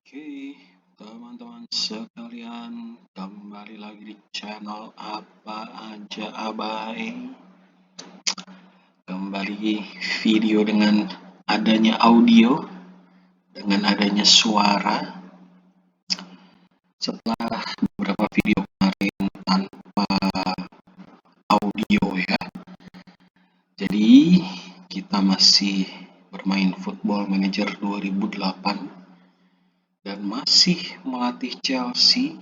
Oke, teman-teman sekalian, kembali lagi di channel Apa Aja Abai. Kembali video dengan adanya audio, dengan adanya suara. Setelah beberapa video kemarin tanpa audio ya. Jadi, kita masih bermain Football Manager 2008 dan masih melatih Chelsea.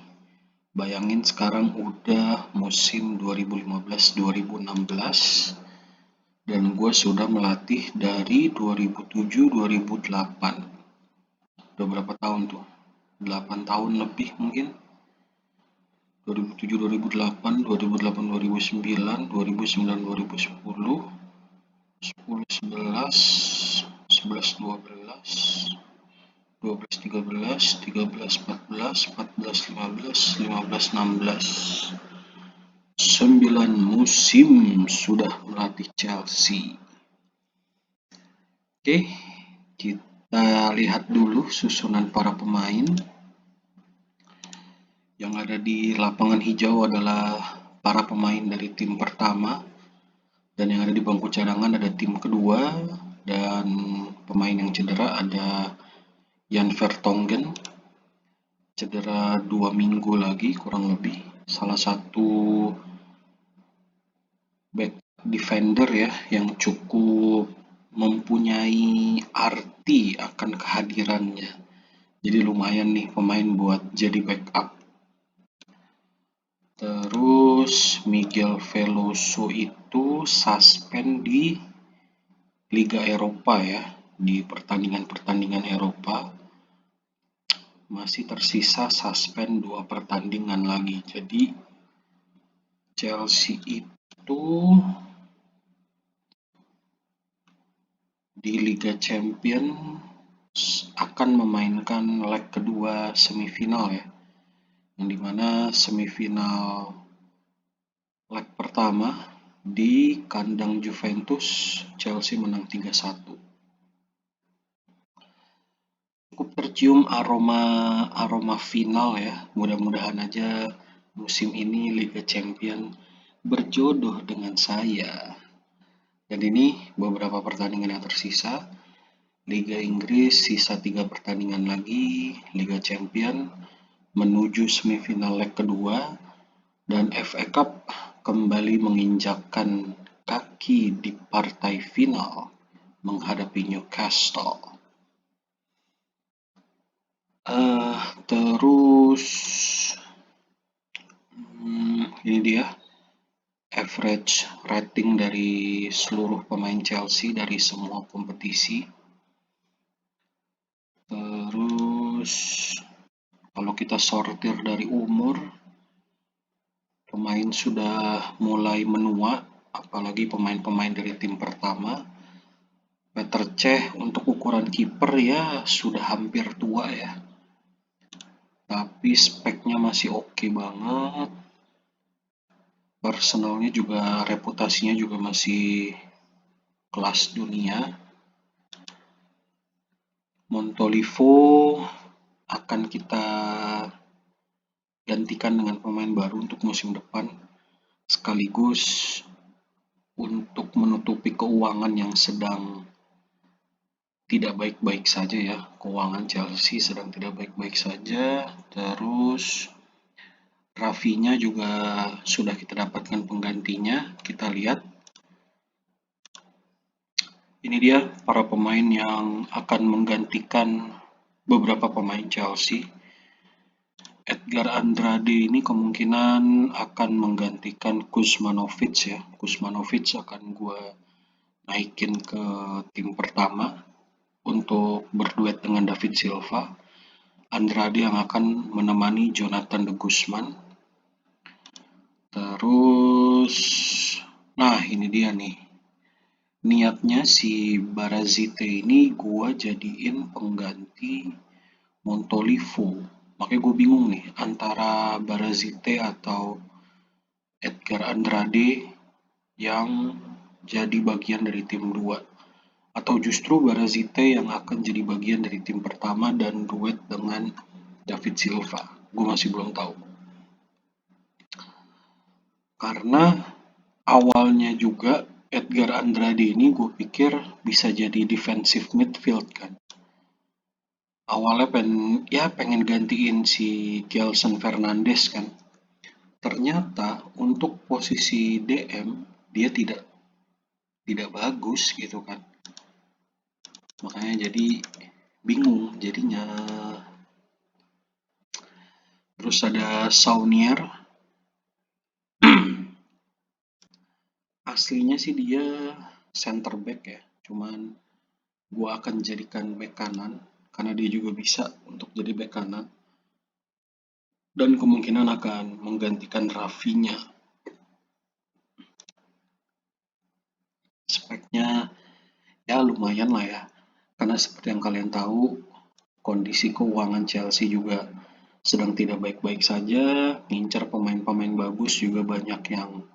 Bayangin sekarang udah musim 2015-2016 dan gue sudah melatih dari 2007-2008. Udah berapa tahun tuh? 8 tahun lebih mungkin. 2007-2008, 2008-2009, 2009-2010, 10-11, 11-12, 12-13, 13-14, 14-15, 15-16. 9 musim sudah melatih Chelsea. Oke, kita lihat dulu susunan para pemain. Yang ada di lapangan hijau adalah para pemain dari tim pertama, dan yang ada di bangku cadangan ada tim kedua, dan pemain yang cedera ada Jan Vertonghen, cedera 2 minggu lagi kurang lebih. Salah satu back defender ya yang cukup mempunyai arti akan kehadirannya. Jadi lumayan nih pemain buat jadi backup. Terus Miguel Veloso itu suspend di Liga Eropa ya, di pertandingan-pertandingan Eropa. Masih tersisa suspend 2 pertandingan lagi. Jadi Chelsea itu di Liga Champions akan memainkan leg kedua semifinal ya, yang dimana semifinal leg pertama di kandang Juventus, Chelsea menang 3-1. Cukup tercium aroma final ya. Mudah-mudahan aja musim ini Liga Champions berjodoh dengan saya. Dan ini beberapa pertandingan yang tersisa. Liga Inggris sisa 3 pertandingan lagi, Liga Champions menuju semifinal leg kedua, dan FA Cup kembali menginjakkan kaki di partai final menghadapi Newcastle. Terus ini dia average rating dari seluruh pemain Chelsea dari semua kompetisi. Terus kalau kita sortir dari umur, pemain sudah mulai menua, apalagi pemain-pemain dari tim pertama. Petr Cech untuk ukuran kiper ya sudah hampir tua ya, tapi speknya masih oke banget. Personalnya juga, reputasinya juga masih kelas dunia. Montolivo akan kita gantikan dengan pemain baru untuk musim depan, sekaligus untuk menutupi keuangan yang sedang tidak baik-baik saja ya. Keuangan Chelsea sedang tidak baik-baik saja. Terus Rafinha juga sudah kita dapatkan penggantinya. Kita lihat. Ini dia para pemain yang akan menggantikan beberapa pemain Chelsea. Edgar Andrade ini kemungkinan akan menggantikan Kuzmanovic ya. Kuzmanovic akan gue naikin ke tim pertama untuk berduet dengan David Silva. Andrade yang akan menemani Jonathan de Guzman. Terus, nah ini dia nih. Niatnya si Barazite ini gue jadiin pengganti Montolivo. Makanya gue bingung nih antara Barazite atau Edgar Andrade yang jadi bagian dari tim 2. Atau justru Barazite yang akan jadi bagian dari tim pertama dan duet dengan David Silva? Gue masih belum tahu. Karena awalnya juga Edgar Andrade ini gue pikir bisa jadi defensive midfield kan. Awalnya pengen gantiin si Gelson Fernandes kan. Ternyata untuk posisi DM dia tidak bagus gitu kan. Makanya jadi bingung jadinya. Terus ada Saunier. Aslinya sih dia center back ya. Cuman gua akan jadikan back kanan karena dia juga bisa untuk jadi back kanan. Dan kemungkinan akan menggantikan Rafinya. Speknya ya lumayan lah ya. Karena seperti yang kalian tahu, kondisi keuangan Chelsea juga sedang tidak baik-baik saja. Ngincar pemain-pemain bagus juga banyak yang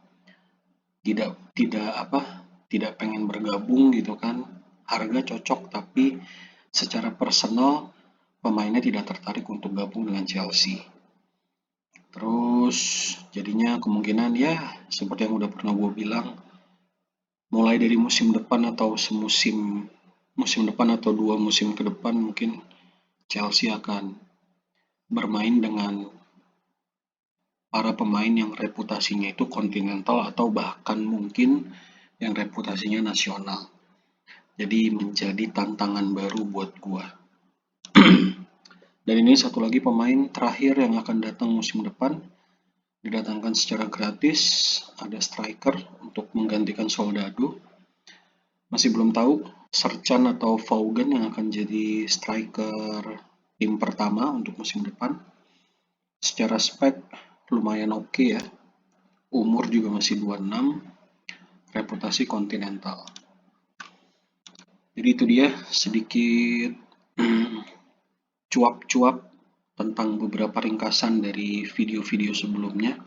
tidak pengen bergabung gitu kan. Harga cocok tapi secara personal pemainnya tidak tertarik untuk gabung dengan Chelsea. Terus jadinya kemungkinan ya seperti yang udah pernah gue bilang, mulai dari musim depan atau musim depan atau 2 musim ke depan mungkin Chelsea akan bermain dengan para pemain yang reputasinya itu kontinental atau bahkan mungkin yang reputasinya nasional. Jadi menjadi tantangan baru buat gua. Dan ini satu lagi pemain terakhir yang akan datang musim depan, didatangkan secara gratis, ada striker untuk menggantikan Soldado. Masih belum tahu Sercan atau Vaughan yang akan jadi striker tim pertama untuk musim depan. Secara spek lumayan oke ya. Umur juga masih 26, reputasi kontinental. Jadi itu dia sedikit cuap-cuap tentang beberapa ringkasan dari video-video sebelumnya.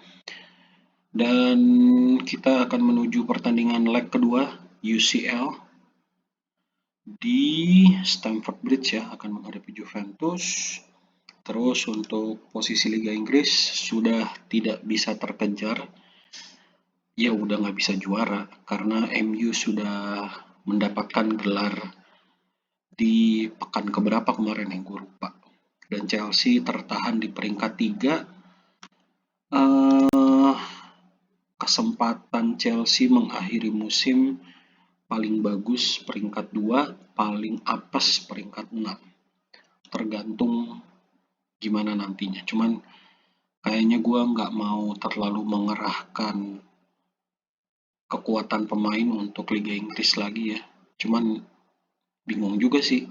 Dan kita akan menuju pertandingan leg kedua UCL di Stamford Bridge ya, akan menghadapi Juventus. Terus untuk posisi Liga Inggris sudah tidak bisa terkejar. Ya udah nggak bisa juara karena MU sudah mendapatkan gelar di pekan keberapa kemarin yang gue lupa. Dan Chelsea tertahan di peringkat 3. Kesempatan Chelsea mengakhiri musim paling bagus peringkat 2, paling apes peringkat 6. Tergantung gimana nantinya. Cuman kayaknya gue nggak mau terlalu mengerahkan kekuatan pemain untuk Liga Inggris lagi ya. Cuman bingung juga sih.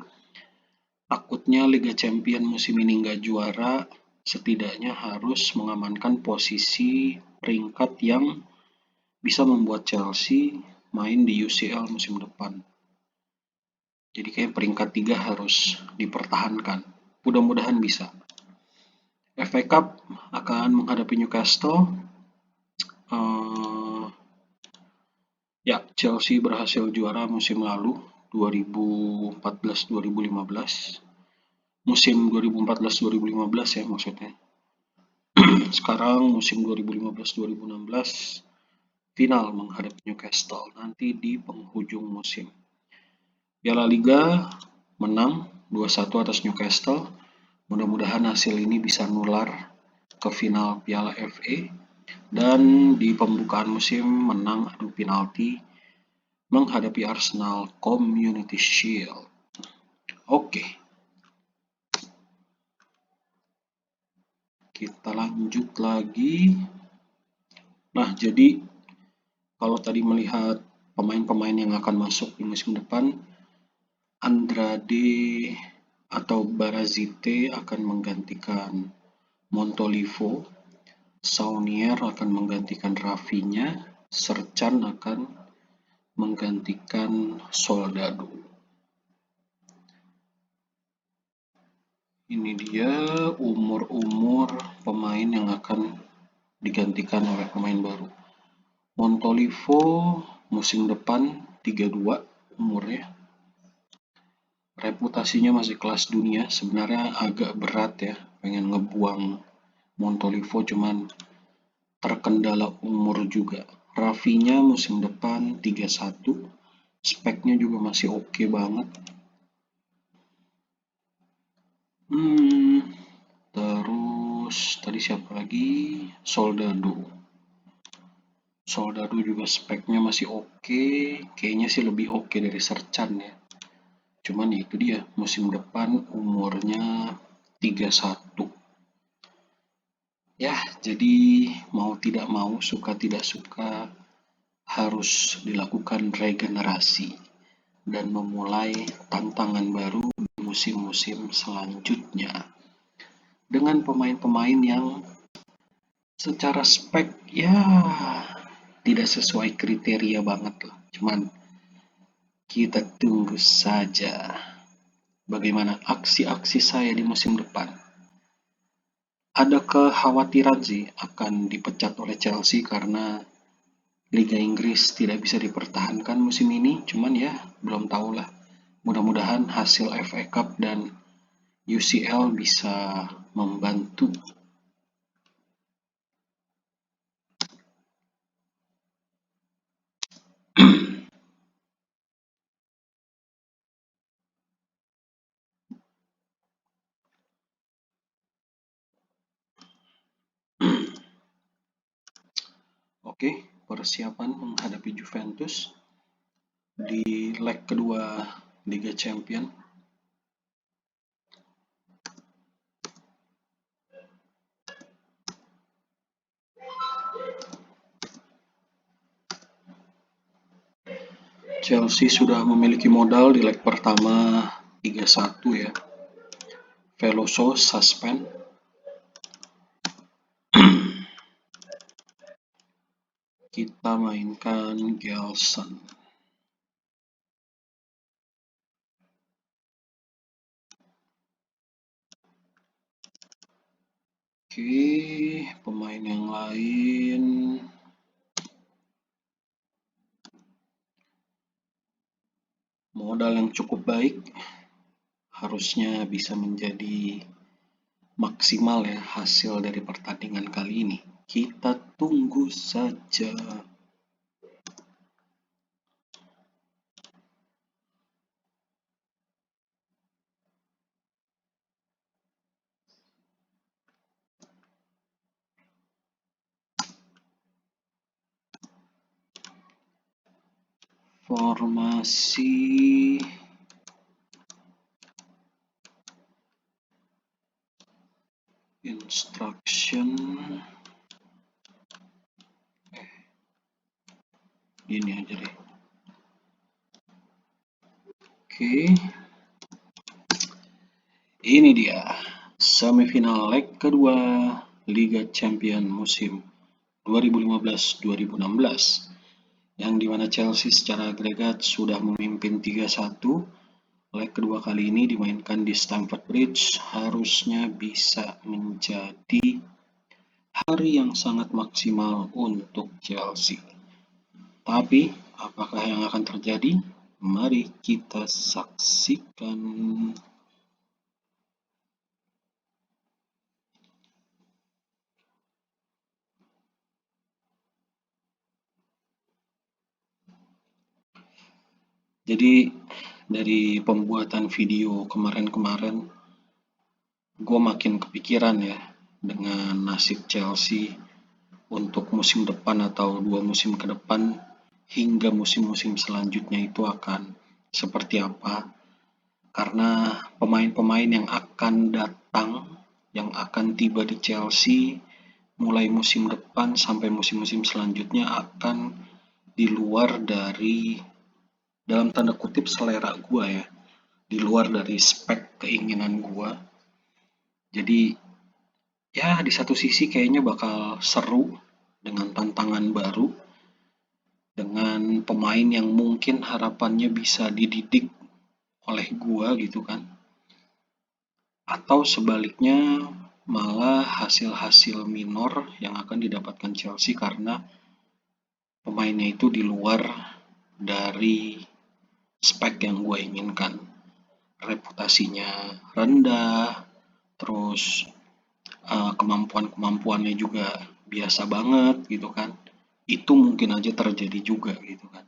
Takutnya Liga Champion musim ini nggak juara, setidaknya harus mengamankan posisi peringkat yang bisa membuat Chelsea main di UCL musim depan. Jadi kayak peringkat 3 harus dipertahankan. Mudah-mudahan bisa. FA Cup akan menghadapi Newcastle. Ya, Chelsea berhasil juara musim lalu 2014-2015. Musim 2014-2015 ya maksudnya. Sekarang musim 2015-2016 final menghadapi Newcastle nanti di penghujung musim. Piala Liga menang 2-1 atas Newcastle. Mudah-mudahan hasil ini bisa nular ke final Piala FA. Dan di pembukaan musim menang adu penalti menghadapi Arsenal Community Shield. Oke. Kita lanjut lagi. Nah, jadi kalau tadi melihat pemain-pemain yang akan masuk di musim depan, Andrade atau Barazite akan menggantikan Montolivo, Saunier akan menggantikan Rafinya, Sercan akan menggantikan Soldado. Ini dia umur-umur pemain yang akan digantikan oleh pemain baru. Montolivo musim depan 32 umurnya. reputasinya masih kelas dunia. Sebenarnya agak berat ya, pengen ngebuang Montolivo, cuman terkendala umur juga. Rafinya musim depan 31, speknya juga masih oke banget. Terus tadi siapa lagi? Soldado. Soldado juga speknya masih oke. Kayaknya sih lebih oke dari Sercan ya. Cuman ya itu dia, musim depan umurnya 31. Ya, jadi mau tidak mau, suka tidak suka, harus dilakukan regenerasi dan memulai tantangan baru di musim-musim selanjutnya dengan pemain-pemain yang secara spek ya tidak sesuai kriteria banget lah. Cuman kita tunggu saja bagaimana aksi-aksi saya di musim depan. Ada kekhawatiran sih akan dipecat oleh Chelsea karena Liga Inggris tidak bisa dipertahankan musim ini. Cuman ya belum tahu lah. Mudah-mudahan hasil FA Cup dan UCL bisa membantu. Oke, persiapan menghadapi Juventus di leg kedua Liga Champion. Chelsea sudah memiliki modal di leg pertama 3-1 ya. Veloso suspend. Kita mainkan Gelson. Oke, pemain yang lain. Modal yang cukup baik. Harusnya bisa menjadi maksimal ya hasil dari pertandingan kali ini. Kita tunggu saja. Formasi instruction ini aja deh. Oke, ini dia semifinal leg kedua Liga Champion musim 2015-2016 yang dimana Chelsea secara agregat sudah memimpin 3-1. Leg kedua kali ini dimainkan di Stamford Bridge, harusnya bisa menjadi hari yang sangat maksimal untuk Chelsea. Tapi apakah yang akan terjadi? Mari kita saksikan. Jadi dari pembuatan video kemarin-kemarin, gue makin kepikiran ya dengan nasib Chelsea untuk musim depan atau 2 musim ke depan hingga musim-musim selanjutnya itu akan seperti apa. Karena pemain-pemain yang akan datang, yang akan tiba di Chelsea mulai musim depan sampai musim-musim selanjutnya akan di luar dari, dalam tanda kutip, selera gua ya, di luar dari spek keinginan gua. Jadi ya di satu sisi kayaknya bakal seru dengan tantangan baru, dengan pemain yang mungkin harapannya bisa dididik oleh gua gitu kan. Atau sebaliknya malah hasil-hasil minor yang akan didapatkan Chelsea karena pemainnya itu di luar dari spek yang gue inginkan. reputasinya rendah, terus kemampuannya juga biasa banget gitu kan. Itu mungkin aja terjadi juga gitu kan.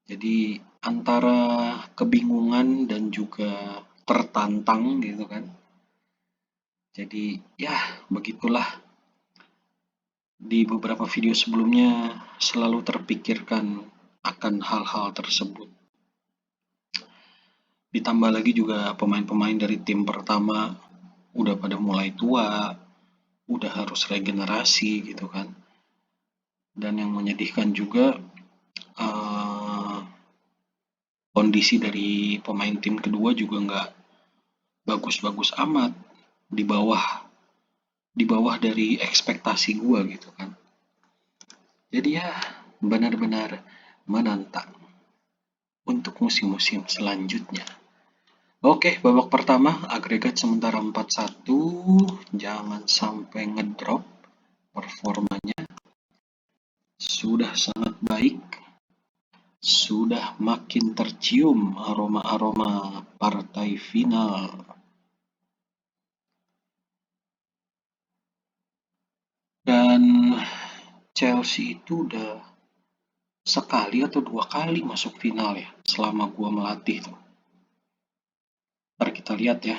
Jadi antara kebingungan dan juga tertantang gitu kan. Jadi ya begitulah, di beberapa video sebelumnya selalu terpikirkan akan hal-hal tersebut. Ditambah lagi juga pemain-pemain dari tim pertama udah pada mulai tua, udah harus regenerasi gitu kan. Dan yang menyedihkan juga kondisi dari pemain tim kedua juga nggak bagus-bagus amat, di bawah dari ekspektasi gua gitu kan. Jadi ya benar-benar menantang untuk musim-musim selanjutnya. Oke, babak pertama agregat sementara 4-1, jangan sampai ngedrop performanya. Sudah sangat baik, sudah makin tercium aroma-aroma partai final. Dan Chelsea itu udah sekali atau 2 kali masuk final ya selama gua melatih tuh. Ntar kita lihat ya,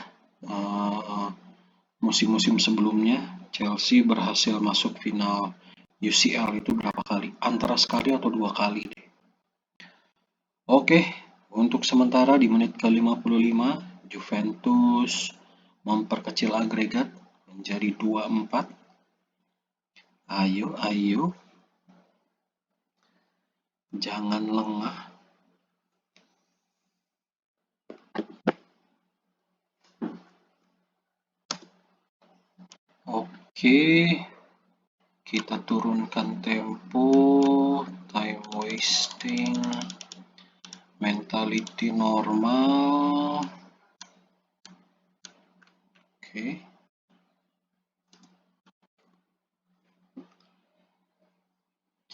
musim-musim sebelumnya Chelsea berhasil masuk final UCL itu berapa kali? Antara sekali atau 2 kali deh. Oke, untuk sementara di menit ke-55 Juventus memperkecil agregat menjadi 2-4. Ayo, jangan lengah. Oke, kita turunkan tempo, time wasting, mentality normal. Oke.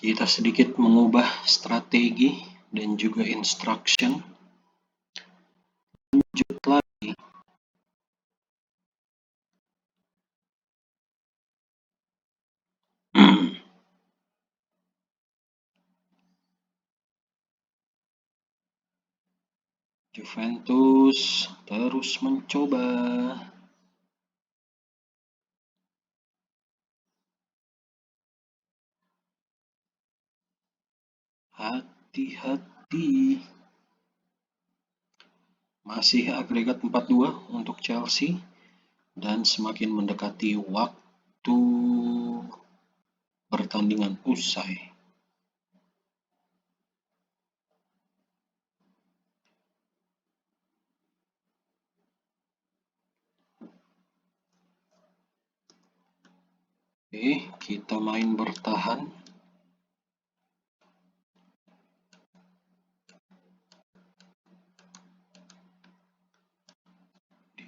Kita sedikit mengubah strategi dan juga instruction. Lanjut lagi. Juventus terus mencoba. Hati-hati. Masih agregat 4-2 untuk Chelsea dan semakin mendekati waktu pertandingan usai. Oke, kita main bertahan.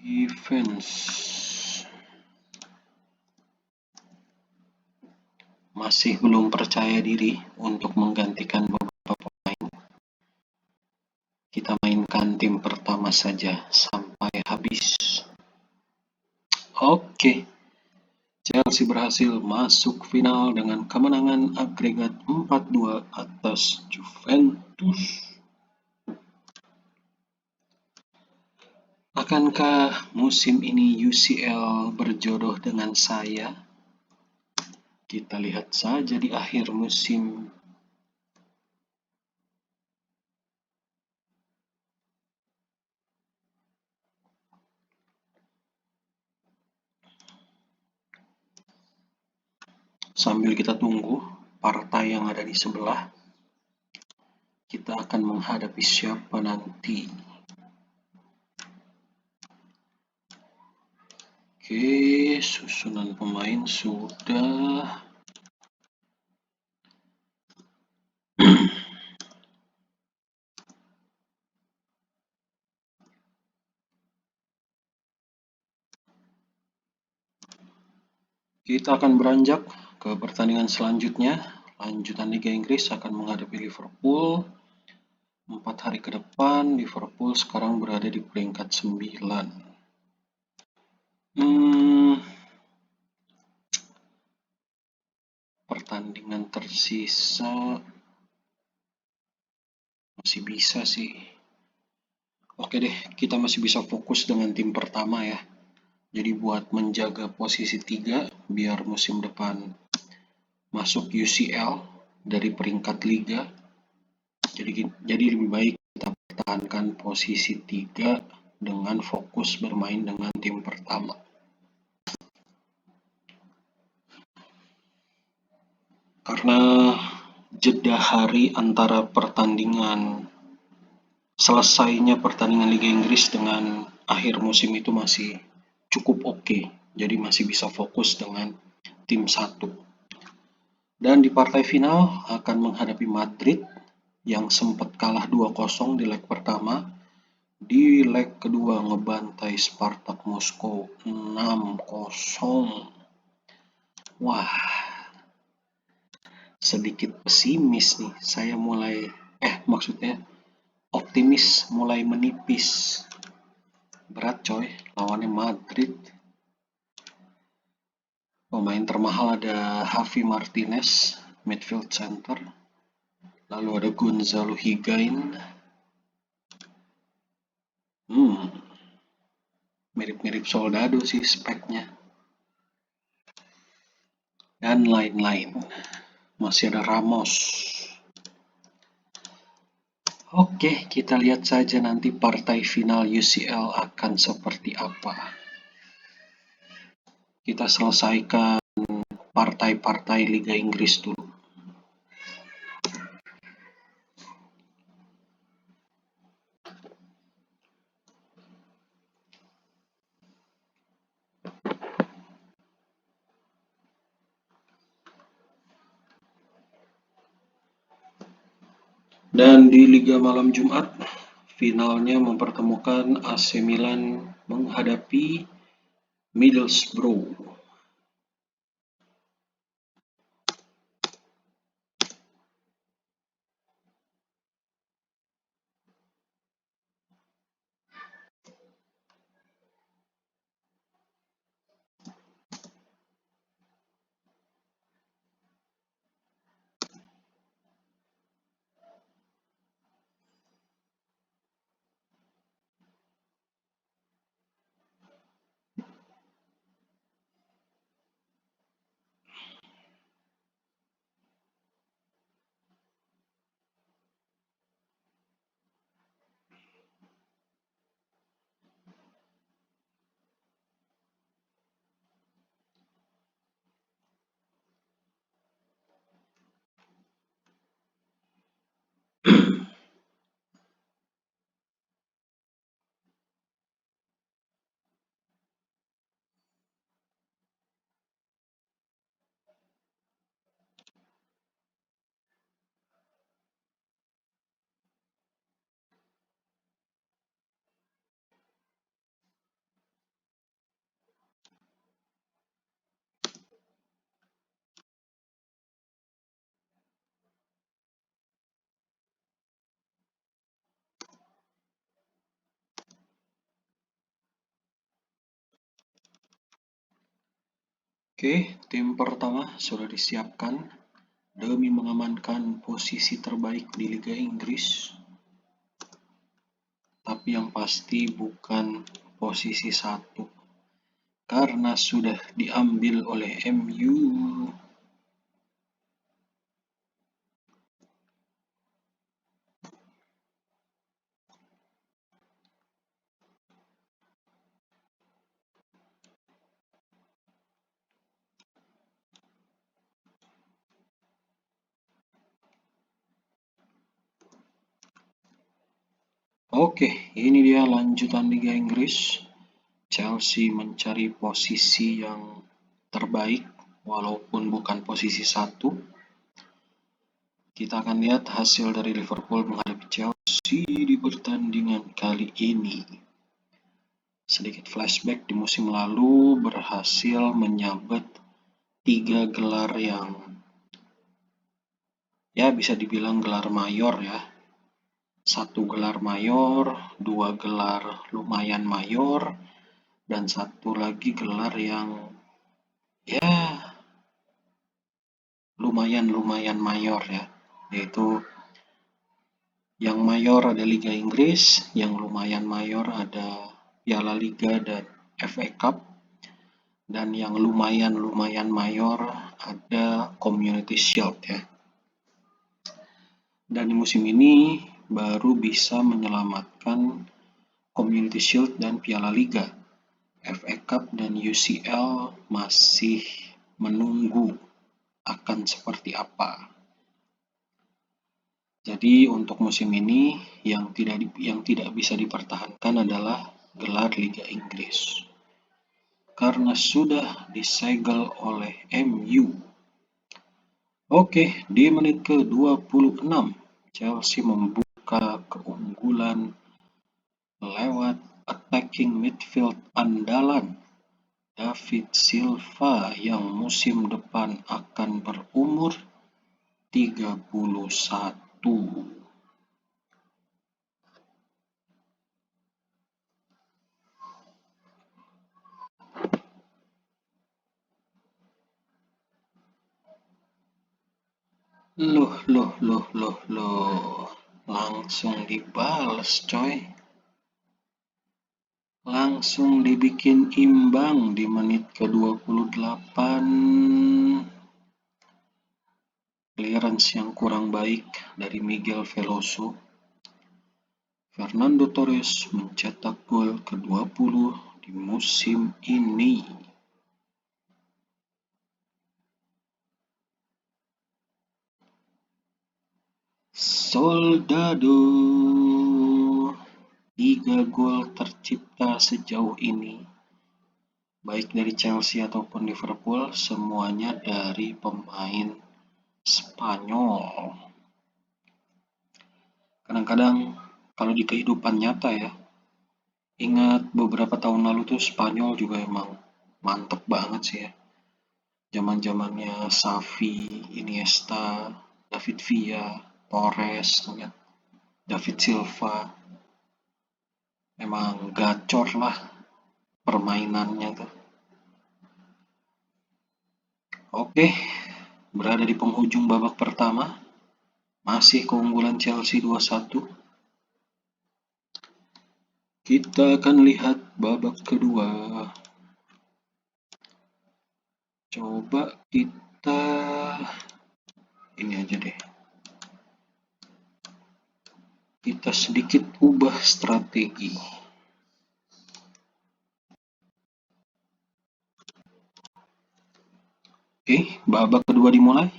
Defense. Masih belum percaya diri untuk menggantikan beberapa pemain. Kita mainkan tim pertama saja sampai habis. Oke. Chelsea berhasil masuk final dengan kemenangan agregat 4-2 atas Juventus. Akankah musim ini UCL berjodoh dengan saya? Kita lihat saja di akhir musim. Sambil kita tunggu partai yang ada di sebelah, kita akan menghadapi siapa nanti. Oke, susunan pemain sudah. Kita akan beranjak ke pertandingan selanjutnya. Lanjutan Liga Inggris akan menghadapi Liverpool 4 hari ke depan, Liverpool sekarang berada di peringkat 9. Pertandingan tersisa masih bisa sih. Oke deh, kita masih bisa fokus dengan tim pertama ya. Jadi buat menjaga posisi 3 biar musim depan masuk UCL dari peringkat liga. Jadi lebih baik kita pertahankan posisi 3 dengan fokus bermain dengan tim pertama. Karena jeda hari antara selesainya pertandingan Liga Inggris dengan akhir musim itu masih cukup oke. Jadi masih bisa fokus dengan tim 1. Dan di partai final akan menghadapi Madrid yang sempat kalah 2-0 di leg pertama. Di leg kedua ngebantai Spartak Moskow 6-0. Wah, sedikit pesimis nih. Saya maksudnya optimis mulai menipis. Berat coy, lawannya Madrid. Pemain termahal ada Javi Martinez, midfield center. Lalu ada Gonzalo Higuain. Mirip-mirip Soldado sih speknya. Dan lain-lain. Masih ada Ramos. Oke, kita lihat saja nanti partai final UCL akan seperti apa. Kita selesaikan partai-partai Liga Inggris dulu. Dan di Liga Malam Jumat, finalnya mempertemukan AC Milan menghadapi Middlesbrough. Oke, tim pertama sudah disiapkan demi mengamankan posisi terbaik di Liga Inggris. Tapi yang pasti bukan posisi 1. Karena sudah diambil oleh MU. Oke, ini dia lanjutan Liga Inggris. Chelsea mencari posisi yang terbaik walaupun bukan posisi 1. Kita akan lihat hasil dari Liverpool menghadapi Chelsea di pertandingan kali ini. Sedikit flashback, di musim lalu berhasil menyabet 3 gelar yang ya bisa dibilang gelar mayor ya. 1 gelar mayor, 2 gelar lumayan mayor, dan 1 lagi gelar yang ya lumayan mayor ya, yaitu yang mayor ada Liga Inggris, yang lumayan mayor ada Piala Liga dan FA Cup, dan yang lumayan mayor ada Community Shield ya. Dan di musim ini baru bisa menyelamatkan Community Shield dan Piala Liga. FA Cup dan UCL masih menunggu akan seperti apa. Jadi untuk musim ini yang tidak bisa dipertahankan adalah gelar Liga Inggris. Karena sudah disegel oleh MU. Oke, di menit ke-26 Chelsea membuka keunggulan lewat attacking midfield andalan David Silva yang musim depan akan berumur 31. Loh. Langsung dibales coy. Langsung dibikin imbang di menit ke-28. Clearance yang kurang baik dari Miguel Veloso. Fernando Torres mencetak gol ke-20 di musim ini. Soldado. 3 gol tercipta sejauh ini, baik dari Chelsea ataupun Liverpool, semuanya dari pemain Spanyol. Kadang-kadang kalau di kehidupan nyata ya, ingat beberapa tahun lalu tuh Spanyol juga emang mantep banget sih ya. Zaman-zamannya Xavi, Iniesta, David Villa, Torres, David Silva. Emang gacor lah permainannya tuh. Oke, berada di penghujung babak pertama. Masih keunggulan Chelsea 2-1. Kita akan lihat babak kedua. Coba kita ini aja deh. Kita sedikit ubah strategi. Oke, babak kedua dimulai.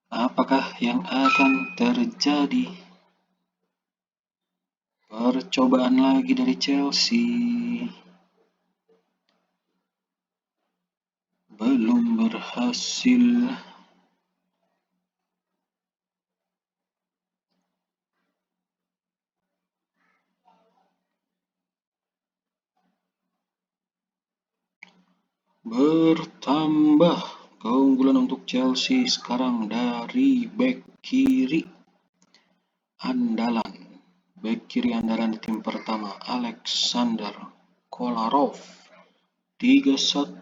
Apakah yang akan terjadi? Percobaan lagi dari Chelsea. Belum berhasil. Bertambah keunggulan untuk Chelsea sekarang dari bek kiri andalan. Bek kiri andalan di tim pertama, Alexander Kolarov. 3-1.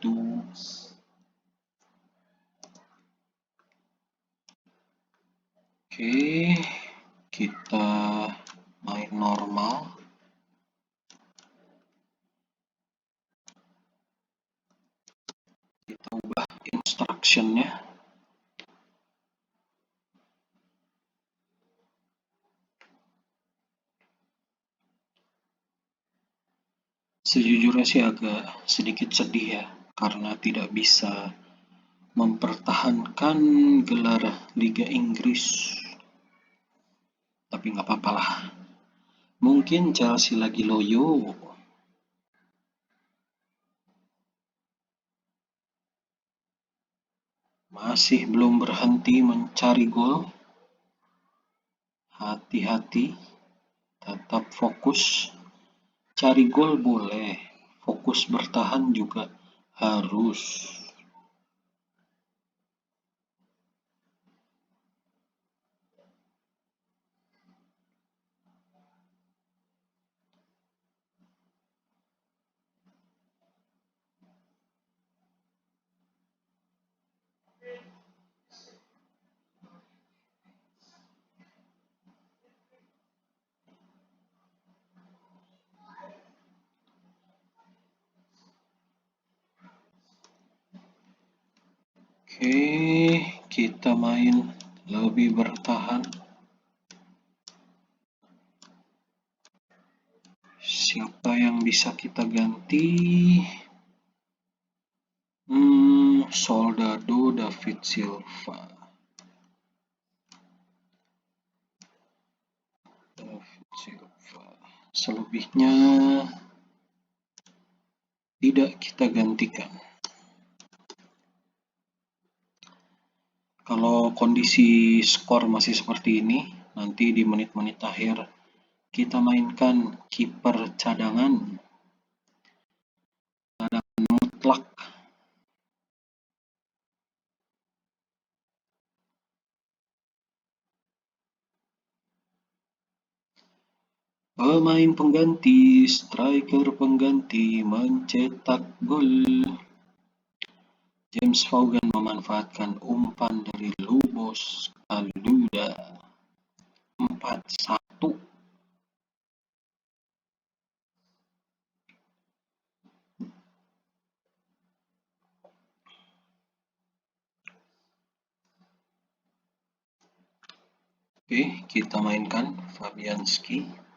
Oke, kita main normal. Kita ubah instruction-nya. Sejujurnya sih agak sedikit sedih ya, karena tidak bisa mempertahankan gelar Liga Inggris. Tapi nggak apa-apa lah. Mungkin Chelsea lagi loyo. Masih belum berhenti mencari gol. Hati-hati, tetap fokus. Cari gol boleh, fokus bertahan juga harus. Oke, kita main lebih bertahan. Siapa yang bisa kita ganti? Soldado David Silva. David Silva. Selebihnya tidak kita gantikan. Kalau kondisi skor masih seperti ini, nanti di menit-menit akhir kita mainkan kiper cadangan mutlak. Pemain pengganti, striker pengganti mencetak gol. James Vaughan memanfaatkan umpan dari Lubos Aluda. 4-1. Oke, kita mainkan Fabianski.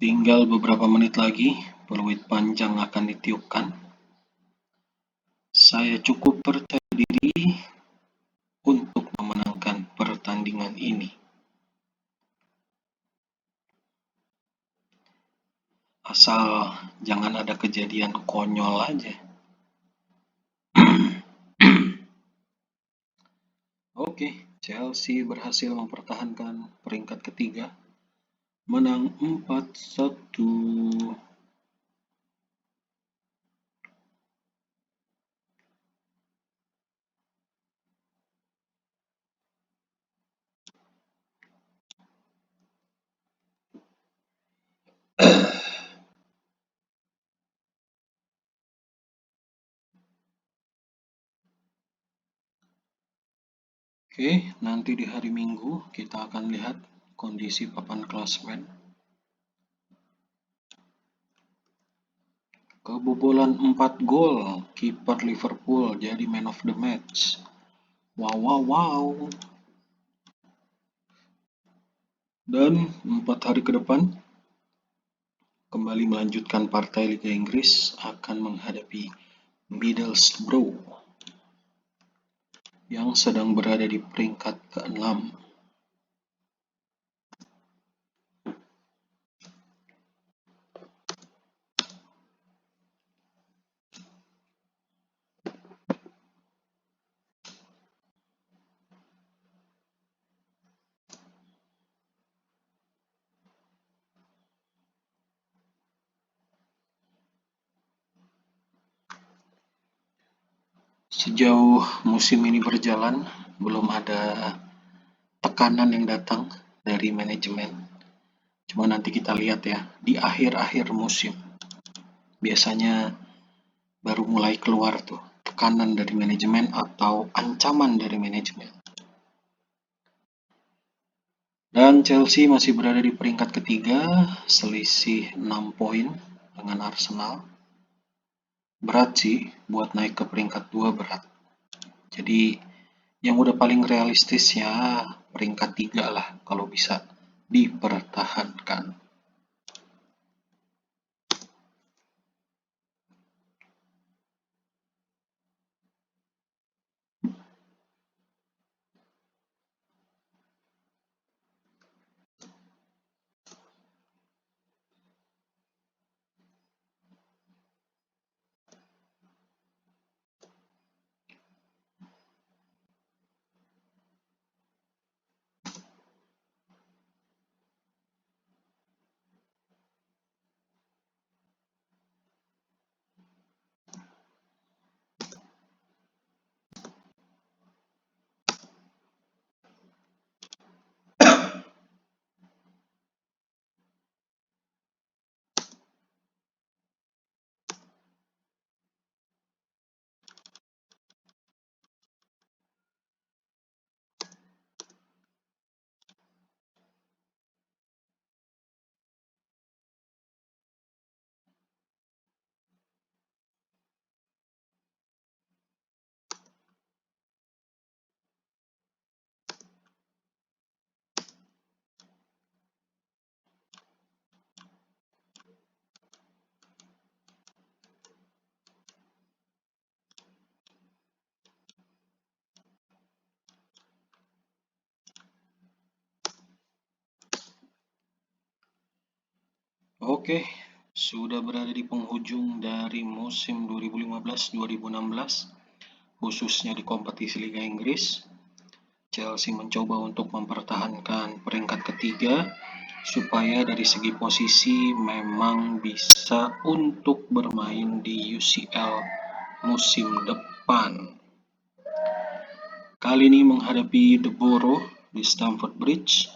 Tinggal beberapa menit lagi, peluit panjang akan ditiupkan. Saya cukup percaya diri untuk memenangkan pertandingan ini. Asal jangan ada kejadian konyol aja. Oke, Chelsea berhasil mempertahankan peringkat ketiga. Menang 4-1. Oke, nanti di hari Minggu kita akan lihat kondisi papan klasmen. Kebobolan 4 gol, kiper Liverpool jadi man of the match. Wow, wow, wow. Dan 4 hari ke depan, kembali melanjutkan partai Liga Inggris akan menghadapi Middlesbrough yang sedang berada di peringkat ke-6. Sejauh musim ini berjalan, belum ada tekanan yang datang dari manajemen. Cuma nanti kita lihat ya, di akhir-akhir musim. Biasanya baru mulai keluar tuh tekanan dari manajemen atau ancaman dari manajemen. Dan Chelsea masih berada di peringkat ketiga, selisih 6 poin dengan Arsenal. Berat sih, buat naik ke peringkat 2 berat. Jadi yang udah paling realistis ya peringkat 3 lah kalau bisa dipertahankan. Oke, sudah berada di penghujung dari musim 2015-2016, khususnya di kompetisi Liga Inggris. Chelsea mencoba untuk mempertahankan peringkat ketiga, supaya dari segi posisi memang bisa untuk bermain di UCL musim depan. Kali ini menghadapi The Borough di Stamford Bridge,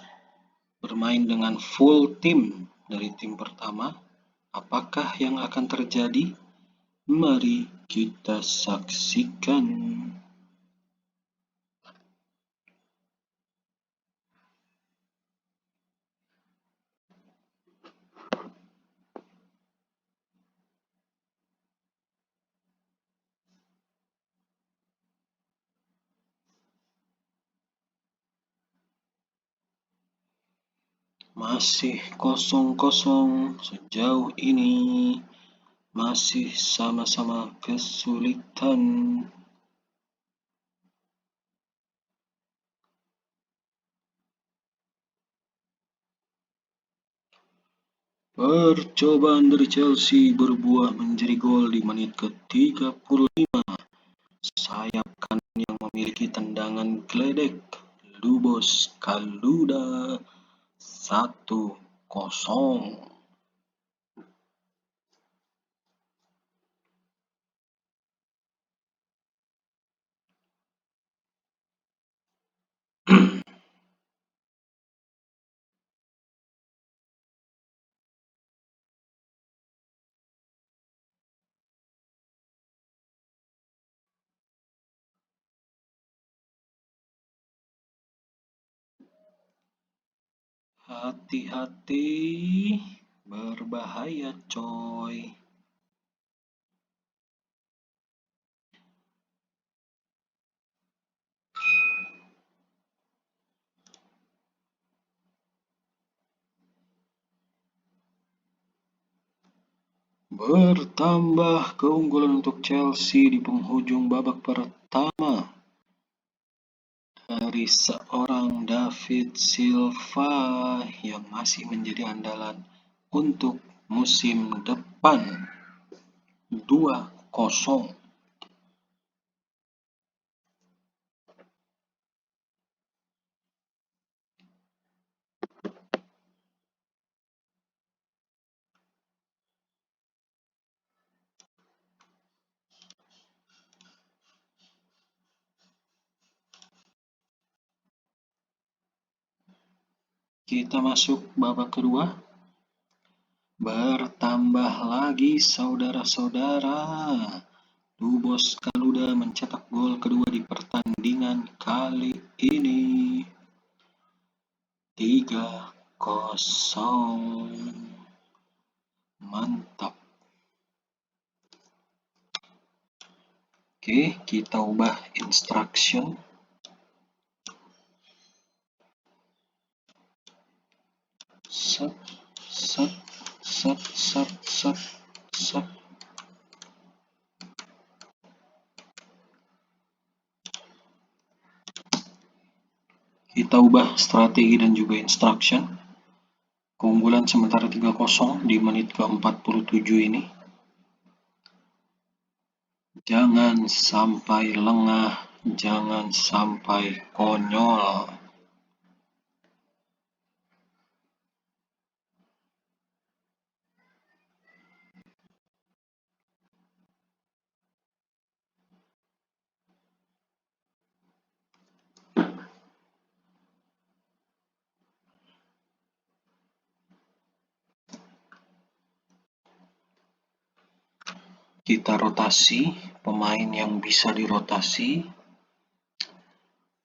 bermain dengan full tim dari tim pertama. Apakah yang akan terjadi? Mari kita saksikan. Masih kosong-kosong sejauh ini. Masih sama-sama kesulitan. Percobaan dari Chelsea berbuah menjadi gol di menit ke-35. Sayap kanan yang memiliki tendangan geledek, Lubos Kaluda, 1-0. Hati-hati, berbahaya coy. Bertambah keunggulan untuk Chelsea di penghujung babak pertama dari seorang David Silva yang masih menjadi andalan untuk musim depan. 2-0. Kita masuk babak kedua. Bertambah lagi saudara-saudara. Lubos Kaluda mencetak gol kedua di pertandingan kali ini. 3-0. Mantap. Oke, kita ubah instruction. Set, set, set, set, set, set. Kita ubah strategi dan juga instruction. Keunggulan sementara 3-0 di menit ke-47 ini. Jangan sampai lengah, jangan sampai konyol. Kita rotasi pemain yang bisa dirotasi.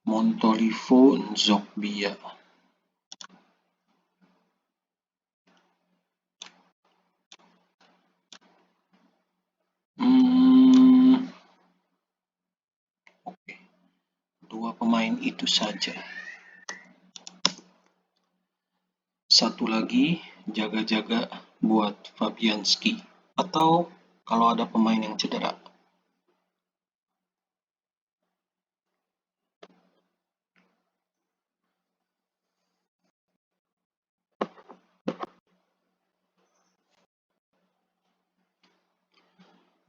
Montolivo Nzogbia. Oke. Dua pemain itu saja. Satu lagi jaga-jaga buat Fabianski. Atau kalau ada pemain yang cedera.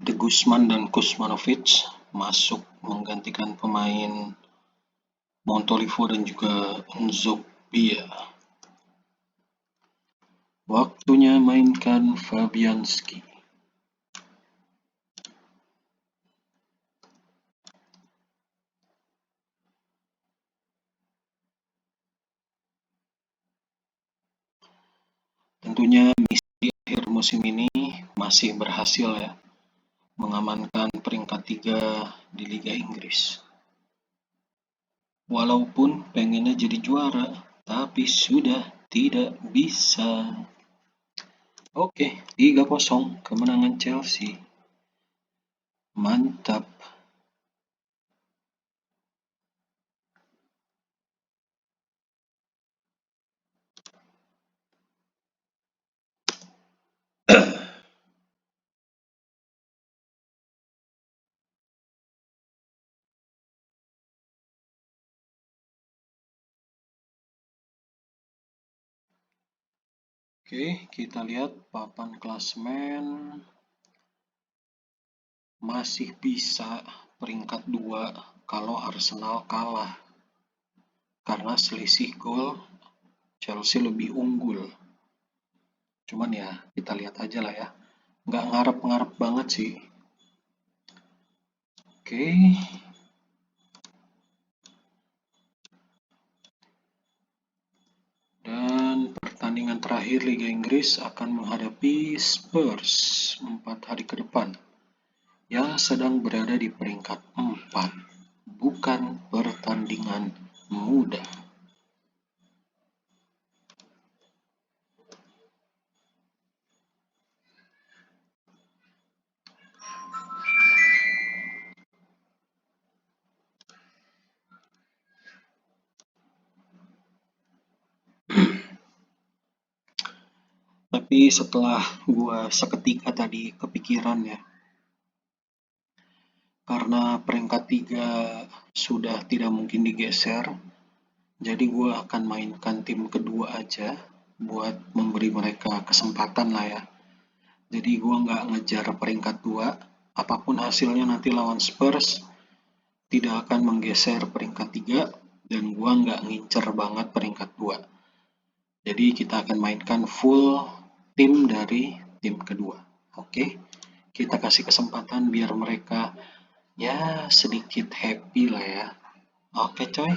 De Guzman dan Kuzmanovic masuk menggantikan pemain Montolivo dan juga Nzobia. Waktunya mainkan Fabianski. Tentunya misi di akhir musim ini masih berhasil ya, mengamankan peringkat 3 di Liga Inggris. Walaupun pengennya jadi juara, tapi sudah tidak bisa. Oke, 3-0 kemenangan Chelsea. Mantap. Oke, kita lihat papan klasemen masih bisa peringkat 2 kalau Arsenal kalah. Karena selisih gol Chelsea lebih unggul. Cuman ya, kita lihat aja lah ya. Nggak ngarep-ngarep banget sih. Oke. Dan pertandingan terakhir Liga Inggris akan menghadapi Spurs 4 hari ke depan yang sedang berada di peringkat 4. Bukan pertandingan mudah. Tapi setelah gua seketika tadi kepikiran ya, karena peringkat 3 sudah tidak mungkin digeser, jadi gua akan mainkan tim kedua aja buat memberi mereka kesempatan lah ya. Jadi gua nggak ngejar peringkat 2, apapun hasilnya nanti lawan Spurs tidak akan menggeser peringkat 3 dan gua nggak ngincer banget peringkat 2. Jadi kita akan mainkan full tim dari tim kedua. Oke, kita kasih kesempatan biar mereka ya sedikit happy lah ya. Oke coy,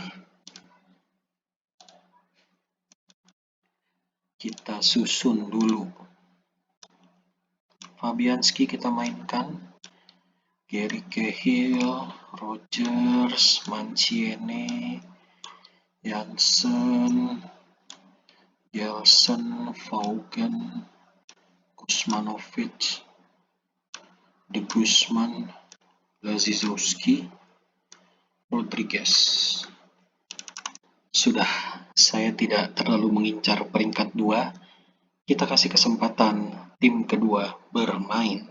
kita susun dulu. Fabianski kita mainkan, Gary Cahill, Rogers, Mancini, Janssen, Gelson, Vaughan, Kuzmanovic, De Guzman, Lazizowski, Rodriguez. Sudah, saya tidak terlalu mengincar peringkat 2. Kita kasih kesempatan tim kedua bermain.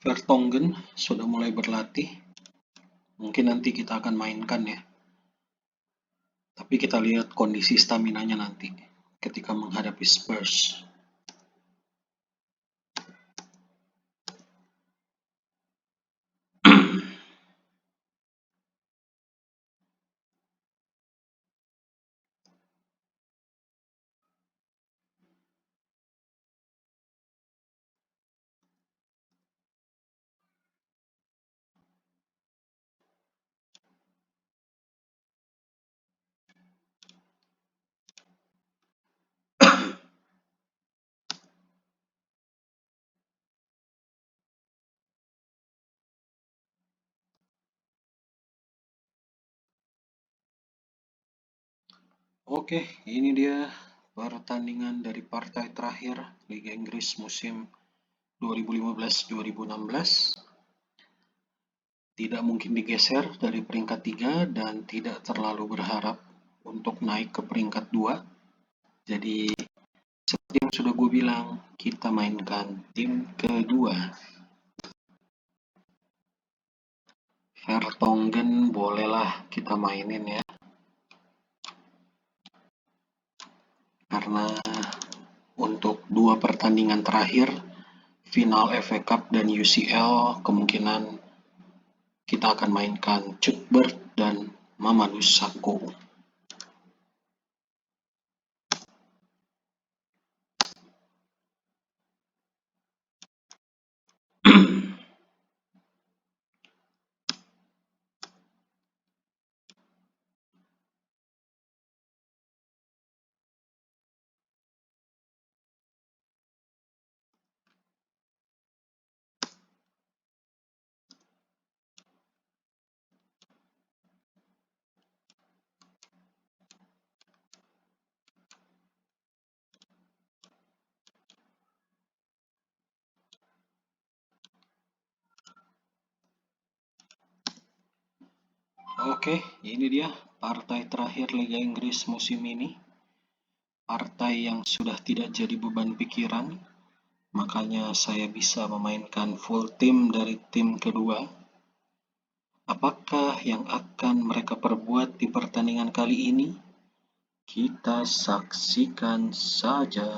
Vertonghen sudah mulai berlatih. Mungkin nanti kita akan mainkan ya. Tapi kita lihat kondisi staminanya nanti ketika menghadapi Spurs. Oke, ini dia pertandingan dari partai terakhir Liga Inggris musim 2015-2016. Tidak mungkin digeser dari peringkat 3 dan tidak terlalu berharap untuk naik ke peringkat 2. Jadi, seperti yang sudah gue bilang, kita mainkan tim kedua. Vertonghen bolehlah kita mainin ya. Karena untuk 2 pertandingan terakhir, final FA Cup dan UCL, kemungkinan kita akan mainkan Cuthbert dan Mamadou Sakho. Oke, ini dia partai terakhir Liga Inggris musim ini. Partai yang sudah tidak jadi beban pikiran, makanya saya bisa memainkan full tim dari tim kedua. Apakah yang akan mereka perbuat di pertandingan kali ini? Kita saksikan saja.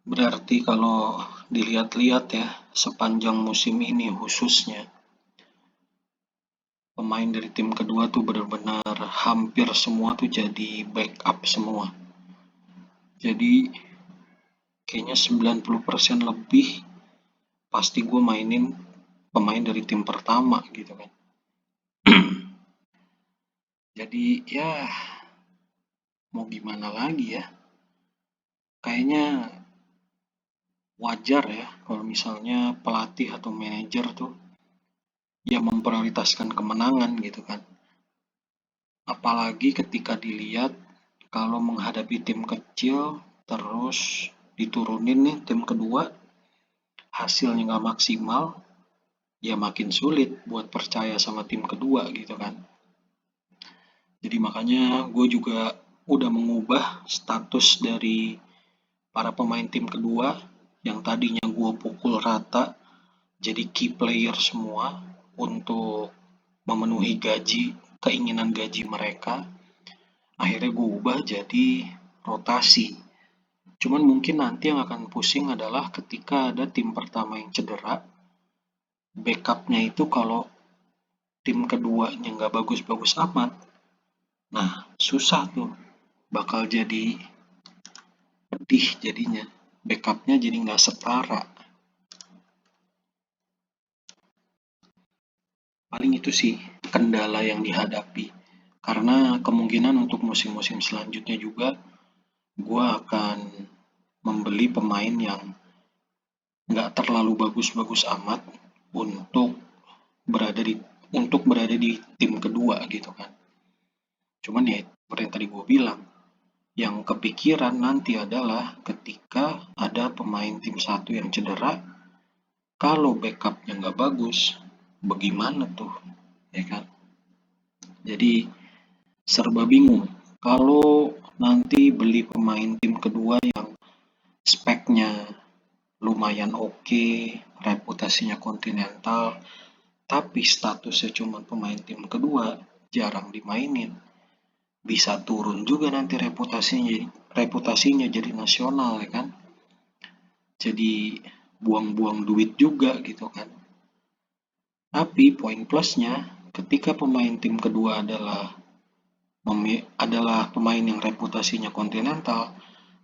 Berarti kalau dilihat-lihat ya, sepanjang musim ini khususnya, pemain dari tim kedua tuh benar-benar hampir semua tuh jadi backup semua. Jadi kayaknya 90% lebih pasti gue mainin pemain dari tim pertama gitu kan. Jadi ya mau gimana lagi ya. Kayaknya wajar ya kalau misalnya pelatih atau manajer tuh ya memprioritaskan kemenangan gitu kan. Apalagi ketika dilihat kalau menghadapi tim kecil terus diturunin nih tim kedua, hasilnya nggak maksimal, ya makin sulit buat percaya sama tim kedua gitu kan. Jadi makanya gue juga udah mengubah status dari para pemain tim kedua yang tadinya gue pukul rata jadi key player semua untuk memenuhi keinginan gaji mereka. Akhirnya gue ubah jadi rotasi. Cuman mungkin nanti yang akan pusing adalah ketika ada tim pertama yang cedera, backupnya itu kalau tim keduanya nggak bagus-bagus amat, nah susah tuh, bakal jadi pedih jadinya, backupnya jadi nggak setara. Paling itu sih kendala yang dihadapi. Karena kemungkinan untuk musim-musim selanjutnya juga, gue akan membeli pemain yang nggak terlalu bagus-bagus amat untuk berada di berada di tim kedua gitu kan. Cuman ya seperti yang tadi gue bilang, yang kepikiran nanti adalah ketika ada pemain tim satu yang cedera, kalau backupnya nggak bagus, bagaimana tuh, ya kan? Jadi serba bingung. Kalau nanti beli pemain tim kedua yang speknya lumayan oke, reputasinya kontinental, tapi statusnya cuma pemain tim kedua, jarang dimainin, bisa turun juga nanti reputasinya jadi nasional ya kan. Jadi buang-buang duit juga gitu kan. Tapi poin plusnya ketika pemain tim kedua adalah pemain yang reputasinya kontinental,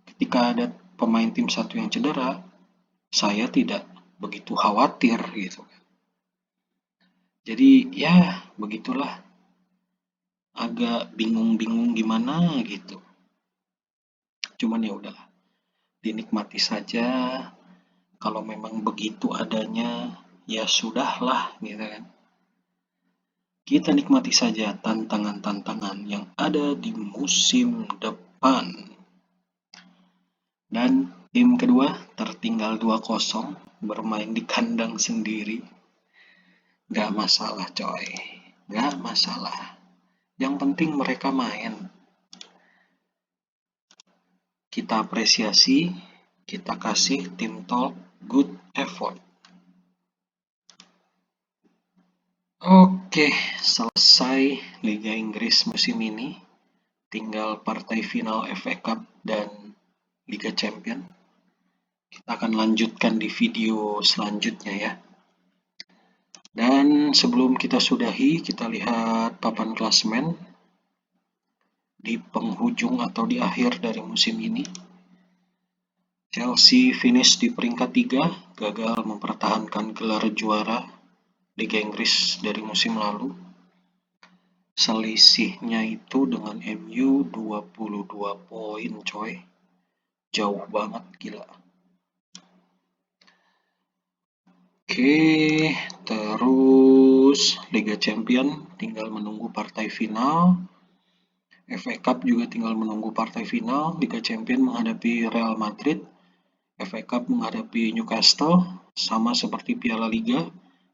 ketika ada pemain tim satu yang cedera, saya tidak begitu khawatir gitu. Jadi ya begitulah, agak bingung-bingung gimana gitu. Cuman ya udahlah, dinikmati saja. Kalau memang begitu adanya, ya sudahlah gitu kan. Kita nikmati saja tantangan-tantangan yang ada di musim depan. Dan tim kedua tertinggal 2-0, bermain di kandang sendiri. Gak masalah coy, gak masalah. Yang penting mereka main. Kita apresiasi, kita kasih tim talk good effort. Oke, selesai Liga Inggris musim ini. Tinggal partai final FA Cup dan Liga Champion. Kita akan lanjutkan di video selanjutnya ya. Dan sebelum kita sudahi, kita lihat papan klasemen di penghujung atau di akhir dari musim ini. Chelsea finish di peringkat 3, gagal mempertahankan gelar juara Liga Inggris dari musim lalu. Selisihnya itu dengan MU 22 poin coy. Jauh banget, gila. Oke, terus Liga Champion tinggal menunggu partai final. FA Cup juga tinggal menunggu partai final. Liga Champion menghadapi Real Madrid. FA Cup menghadapi Newcastle, sama seperti Piala Liga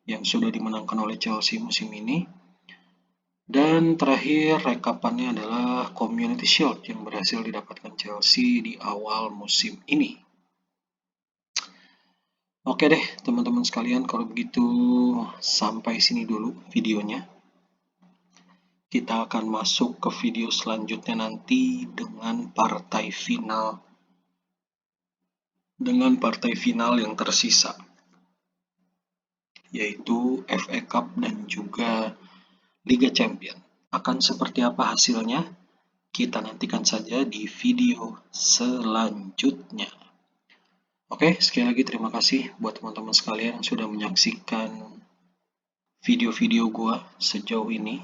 yang sudah dimenangkan oleh Chelsea musim ini. Dan terakhir rekapannya adalah Community Shield yang berhasil didapatkan Chelsea di awal musim ini. Oke deh teman-teman sekalian, kalau begitu sampai sini dulu videonya. Kita akan masuk ke video selanjutnya nanti dengan partai final yang tersisa, yaitu FA Cup dan juga Liga Champion. Akan seperti apa hasilnya? Kita nantikan saja di video selanjutnya. Oke, sekali lagi terima kasih buat teman-teman sekalian yang sudah menyaksikan video-video gua sejauh ini.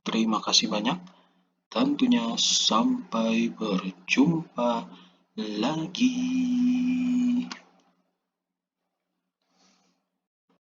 Terima kasih banyak. Tentunya sampai berjumpa lagi.